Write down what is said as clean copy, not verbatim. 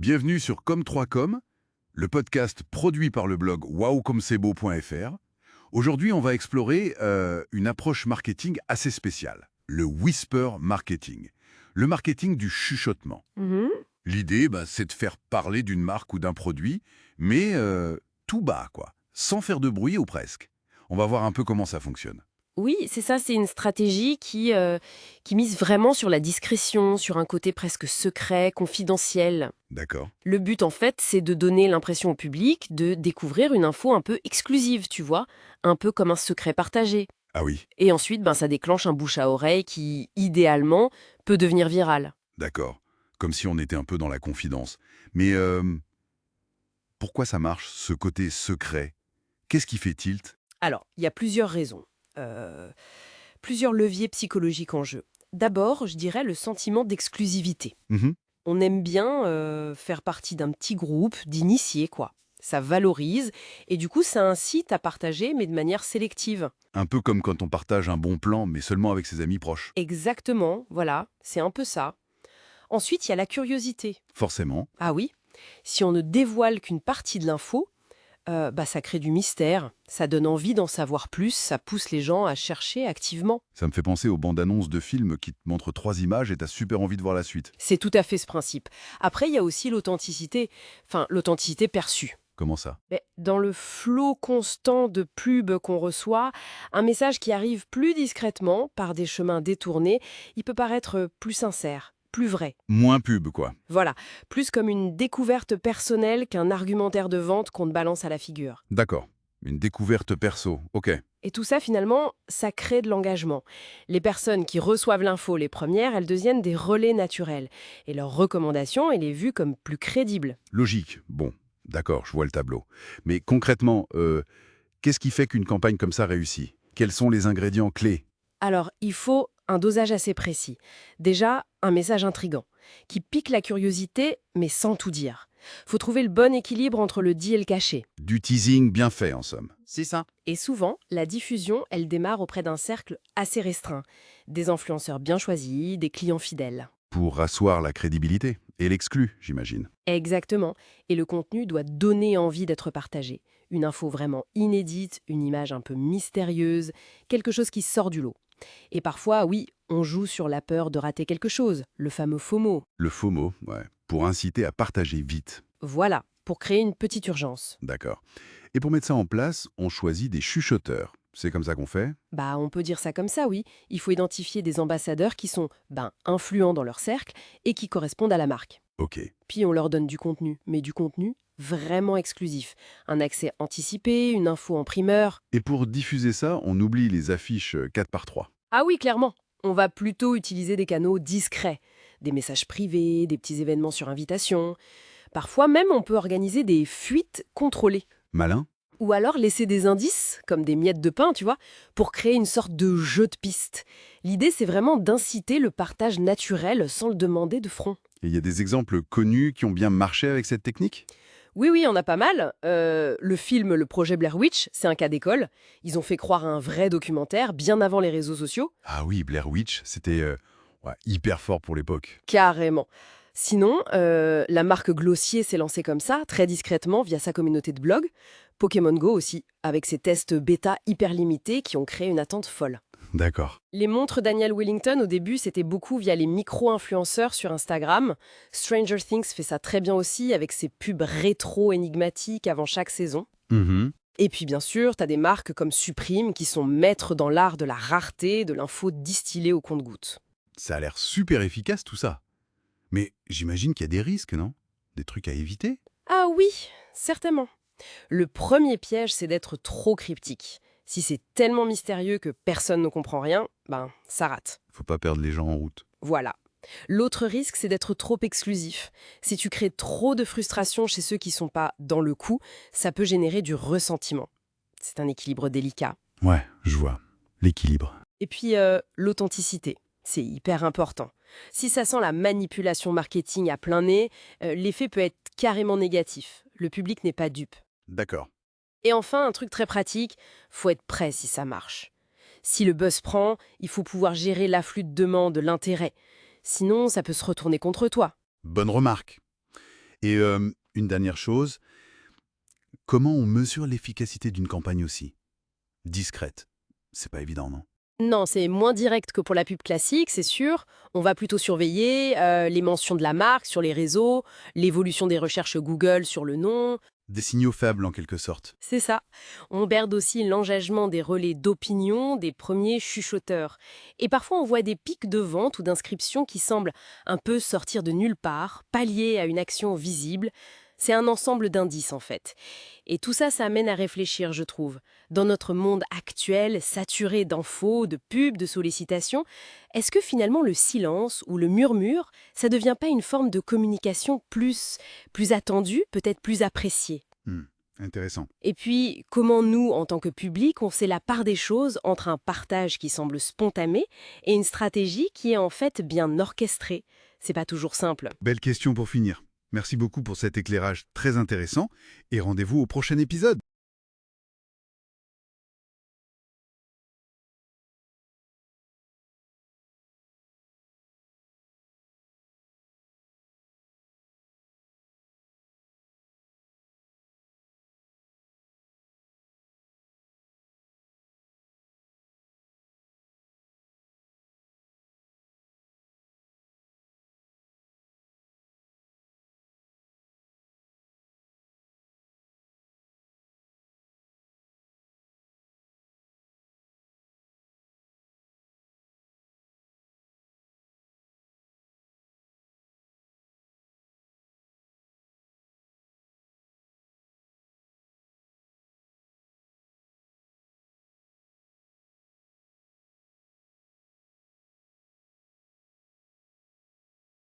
Bienvenue sur Comme3Com, le podcast produit par le blog wowcomsebo.fr. Aujourd'hui, on va explorer une approche marketing assez spéciale, le whisper marketing, le marketing du chuchotement. L'idée, c'est de faire parler d'une marque ou d'un produit, mais tout bas, quoi, sans faire de bruit ou presque. On va voir un peu comment ça fonctionne. Oui, c'est ça, c'est une stratégie qui mise vraiment sur la discrétion, sur un côté presque secret, confidentiel. D'accord. Le but, en fait, c'est de donner l'impression au public de découvrir une info un peu exclusive, tu vois, un peu comme un secret partagé. Ah oui, Et ensuite, ça déclenche un bouche à oreille qui, idéalement, peut devenir viral. d'accord. Comme si on était un peu dans la confidence. Mais pourquoi ça marche, ce côté secret? Qu'est-ce qui fait tilt? Alors, il y a plusieurs raisons, euh, plusieurs leviers psychologiques en jeu. D'abord, je dirais le sentiment d'exclusivité. Mhm. On aime bien faire partie d'un petit groupe, d'initiés, quoi. Ça valorise et du coup, ça incite à partager, mais de manière sélective. Un peu comme quand on partage un bon plan, mais seulement avec ses amis proches. Exactement, voilà, c'est un peu ça. Ensuite, il y a la curiosité. Forcément. Ah oui, si on ne dévoile qu'une partie de l'info, ça crée du mystère, ça donne envie d'en savoir plus, ça pousse les gens à chercher activement. Ça me fait penser aux bandes annonces de films qui te montrent 3 images et t'as super envie de voir la suite. C'est tout à fait ce principe. Après, il y a aussi l'authenticité, enfin l'authenticité perçue. Comment ça? Mais dans le flot constant de pubs qu'on reçoit, un message qui arrive plus discrètement, par des chemins détournés, il peut paraître plus sincère, plus vrai. Moins pub, quoi. Voilà, plus comme une découverte personnelle qu'un argumentaire de vente qu'on te balance à la figure. D'accord. Une découverte perso, ok. Et tout ça, finalement, ça crée de l'engagement. Les personnes qui reçoivent l'info les premières, elles deviennent des relais naturels. Et leur recommandation, elle est vue comme plus crédible. Logique, bon. D'accord, je vois le tableau. Mais concrètement, qu'est-ce qui fait qu'une campagne comme ça réussit? Quels sont les ingrédients clés? Alors, il faut un dosage assez précis. Déjà, un message intrigant, qui pique la curiosité, mais sans tout dire. Faut trouver le bon équilibre entre le dit et le caché. Du teasing bien fait, en somme. C'est ça. Et souvent, la diffusion, elle démarre auprès d'un cercle assez restreint. Des influenceurs bien choisis, des clients fidèles. Pour asseoir la crédibilité. Et l'exclu, j'imagine. Exactement. Et le contenu doit donner envie d'être partagé. Une info vraiment inédite, une image un peu mystérieuse, quelque chose qui sort du lot. Et parfois, oui, on joue sur la peur de rater quelque chose, le fameux FOMO. Le faux mot, ouais. Pour inciter à partager vite. Voilà, pour créer une petite urgence. D'accord. Et pour mettre ça en place, on choisit des chuchoteurs. C'est comme ça qu'on fait? On peut dire ça comme ça, oui. Il faut identifier des ambassadeurs qui sont, influents dans leur cercle et qui correspondent à la marque. Ok. Puis on leur donne du contenu, mais du contenu vraiment exclusif. Un accès anticipé, une info en primeur. Et pour diffuser ça, on oublie les affiches 4x3. Ah oui, clairement. On va plutôt utiliser des canaux discrets, des messages privés, des petits événements sur invitation. Parfois même, on peut organiser des fuites contrôlées. Malin? Ou alors laisser des indices, comme des miettes de pain, tu vois, pour créer une sorte de jeu de piste. L'idée, c'est vraiment d'inciter le partage naturel sans le demander de front. Et il y a des exemples connus qui ont bien marché avec cette technique? Oui, oui, on a pas mal. Le film Le Projet Blair Witch, c'est un cas d'école. Ils ont fait croire à un vrai documentaire bien avant les réseaux sociaux. Ah oui, Blair Witch, c'était ouais, hyper fort pour l'époque. Carrément. Sinon, la marque Glossier s'est lancée comme ça, très discrètement, via sa communauté de blog. Pokémon Go aussi, avec ses tests bêta hyper limités qui ont créé une attente folle. D'accord. Les montres Daniel Wellington, au début, c'était beaucoup via les micro-influenceurs sur Instagram. Stranger Things fait ça très bien aussi, avec ses pubs rétro énigmatiques avant chaque saison. Mhm. Et puis bien sûr, t'as des marques comme Supreme qui sont maîtres dans l'art de la rareté, de l'info distillée au compte-gouttes. Ça a l'air super efficace tout ça. Mais j'imagine qu'il y a des risques, non? Des trucs à éviter? Ah oui, certainement. Le premier piège, c'est d'être trop cryptique. Si c'est tellement mystérieux que personne ne comprend rien, ça rate. Faut pas perdre les gens en route. Voilà. L'autre risque, c'est d'être trop exclusif. Si tu crées trop de frustration chez ceux qui sont pas dans le coup, ça peut générer du ressentiment. C'est un équilibre délicat. Ouais, je vois. L'équilibre. Et puis, l'authenticité. C'est hyper important. Si ça sent la manipulation marketing à plein nez, l'effet peut être carrément négatif. Le public n'est pas dupe. D'accord. Et enfin, un truc très pratique, faut être prêt si ça marche. Si le buzz prend, il faut pouvoir gérer l'afflux de demandes, l'intérêt. Sinon, ça peut se retourner contre toi. Bonne remarque. Et une dernière chose, comment on mesure l'efficacité d'une campagne aussi discrète? C'est pas évident, non? Non, c'est moins direct que pour la pub classique, c'est sûr. On va plutôt surveiller les mentions de la marque sur les réseaux, l'évolution des recherches Google sur le nom. Des signaux faibles, en quelque sorte. C'est ça. On berde aussi l'engagement des relais d'opinion, des premiers chuchoteurs. Et parfois, on voit des pics de vente ou d'inscriptions qui semblent un peu sortir de nulle part, pallier à une action visible. C'est un ensemble d'indices, en fait. Et tout ça, ça amène à réfléchir, je trouve. Dans notre monde actuel, saturé d'infos, de pubs, de sollicitations, est-ce que finalement le silence ou le murmure, ça ne devient pas une forme de communication plus attendue, peut-être plus appréciée? Hmm, intéressant. Et puis, comment nous, en tant que public, on fait la part des choses entre un partage qui semble spontané et une stratégie qui est en fait bien orchestrée? C'est pas toujours simple. Belle question pour finir. Merci beaucoup pour cet éclairage très intéressant et rendez-vous au prochain épisode.